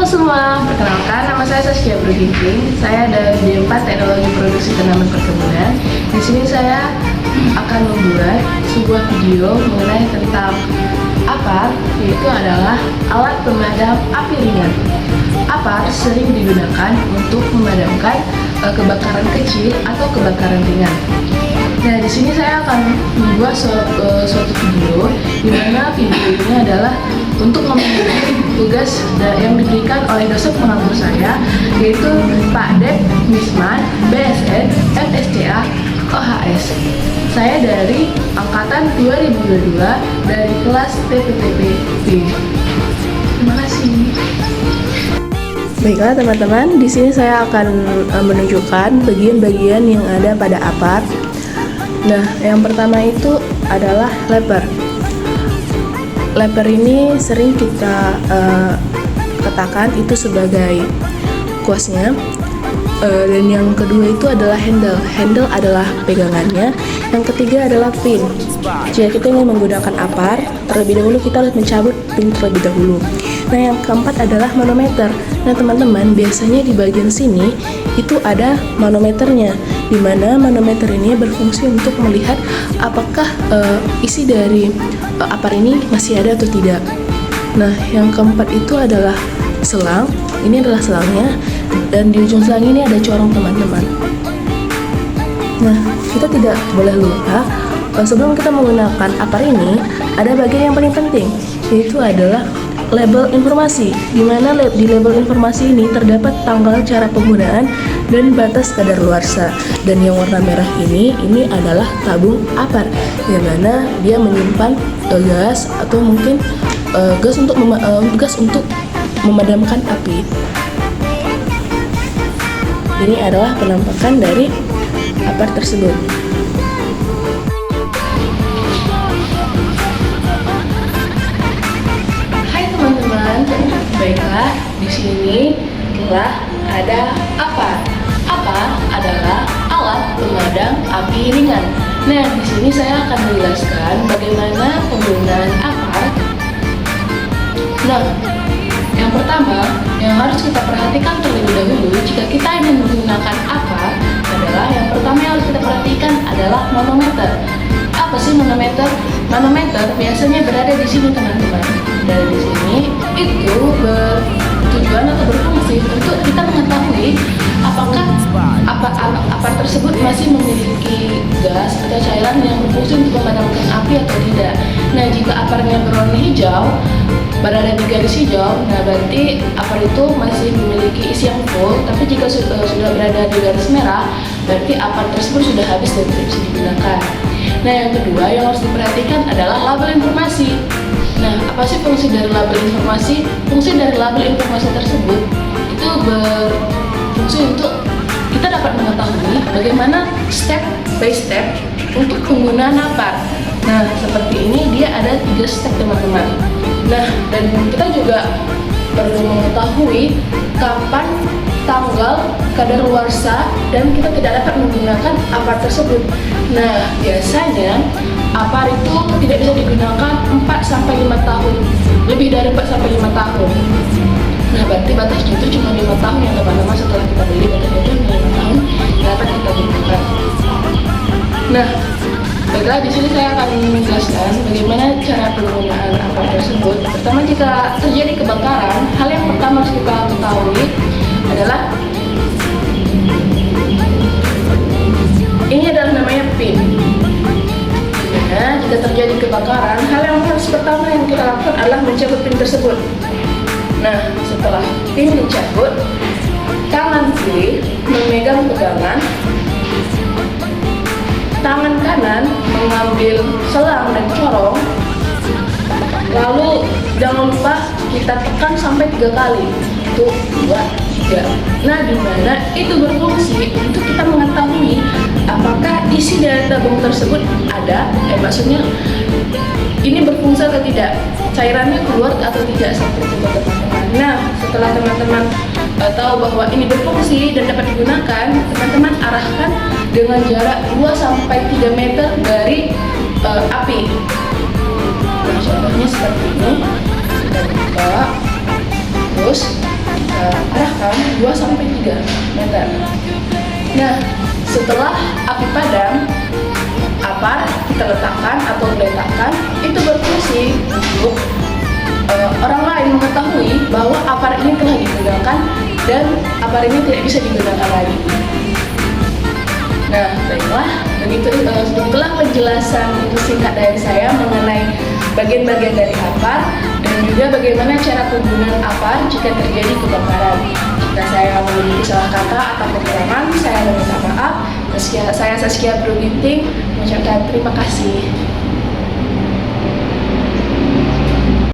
semua, perkenalkan nama saya Saskia Brugiping. Saya dari D4 Teknologi Produksi Tanaman Perkebunan. Di sini saya akan membuat sebuah video mengenai tentang APAR, yaitu adalah alat pemadam api ringan. APAR sering digunakan untuk memadamkan kebakaran kecil atau kebakaran ringan. Nah, di sini saya akan membuat suatu video di mana video ini adalah untuk memenuhi tugas yang diberikan oleh dosen penganggur saya, yaitu Pak Dep Misman, BSN, FSCA, OHS. Saya dari angkatan 2022 dari kelas TPTP. Terima kasih. Baiklah teman-teman, di sini saya akan menunjukkan bagian-bagian yang ada pada APAR. Nah, yang pertama itu adalah lever. Lever ini sering kita katakan itu sebagai kuasnya. Dan yang kedua itu adalah handle. Handle adalah pegangannya. Yang ketiga adalah pin. Jika kita ingin menggunakan APAR, terlebih dahulu kita harus mencabut pin terlebih dahulu. Nah, yang keempat adalah manometer. Nah, teman-teman, biasanya di bagian sini itu ada manometernya, di mana manometer ini berfungsi untuk melihat apakah isi dari APAR ini masih ada atau tidak. Nah, yang keempat itu adalah selang. Ini adalah selangnya, dan di ujung selang ini ada corong, teman-teman. Nah, kita tidak boleh lupa sebelum kita menggunakan APAR ini ada bagian yang paling penting, yaitu adalah label informasi, di mana di label informasi ini terdapat tanggal cara penggunaan dan batas kadaluarsa. Dan yang warna merah ini adalah tabung APAR, yang mana dia menyimpan gas atau mungkin gas untuk memadamkan api. Ini adalah penampakan dari APAR tersebut. Baiklah, di sini telah ada APAR. APAR adalah alat pemadam api ringan. Nah, di sini saya akan menjelaskan bagaimana penggunaan APAR. Nah, yang pertama yang harus kita perhatikan terlebih dahulu jika kita ingin menggunakan APAR adalah yang pertama yang harus kita perhatikan adalah manometer. Apa sih manometer? Manometer biasanya berada di sini, teman-teman. Dan di sini itu bertujuan atau berfungsi untuk kita mengetahui apakah APAR tersebut masih memiliki gas atau cairan yang berfungsi untuk memadamkan api atau tidak. Nah, jika APAR-nya berwarna hijau, berada di garis hijau, nah berarti APAR itu masih memiliki isi yang full. Tapi jika sudah berada di garis merah, berarti APAR tersebut sudah habis dan tidak bisa digunakan. Nah, yang kedua yang harus diperhatikan adalah label informasi. Nah, apa sih fungsi dari label informasi? Fungsi dari label informasi tersebut itu berfungsi untuk kita dapat mengetahui bagaimana step by step untuk penggunaan APAR. Nah, seperti ini dia ada 3 step, teman-teman. Nah, dan kita juga perlu mengetahui kapan tanggal kadaluarsa dan kita tidak dapat menggunakan APAR tersebut. Nah, biasanya APAR itu tidak bisa digunakan 4-5 tahun, lebih dari 4-5 tahun. Nah, berarti batasnya itu cuma 5 tahun ya, teman-teman. Setelah kita beli, batasnya itu 5 tahun dapat kita gunakan. Nah, baiklah, di sini saya akan menjelaskan bagaimana cara penggunaan APAR tersebut. Pertama, jika terjadi kebakaran, hal yang pertama harus kita ketahui adalah ini adalah namanya pin. Nah, jika terjadi kebakaran, hal yang pertama yang kita lakukan adalah mencabut pin tersebut. Nah, setelah pin dicabut, tangan kiri memegang pegangan, tangan kanan mengambil selang dan corong, lalu jangan lupa kita tekan sampai 3 kali. 1, 2, 3. Nah, dimana itu berfungsi untuk kita mengetahui apakah isi dari tabung tersebut ada, maksudnya ini berfungsi atau tidak, cairannya keluar atau tidak, seperti itu, teman-teman. Nah, setelah teman-teman tahu bahwa ini berfungsi dan dapat digunakan, teman-teman arahkan dengan jarak 2-3 meter dari api. Nah, contohnya seperti ini. Kita buka, terus 2-3 meter. Nah, setelah api padam, apar kita letakkan atau letakkan itu berfungsi untuk orang lain mengetahui bahwa apar ini telah digunakan dan apar ini tidak bisa digunakan lagi. Nah, baiklah, begitulah penjelasan singkat dari saya mengenai bagian-bagian dari apar dan juga bagaimana cara penggunaan apar jika terjadi kebakaran. Jika saya memiliki salah kata atau kekurangan, saya meminta maaf. Saya Saskia Bro Ginting mengucapkan terima kasih.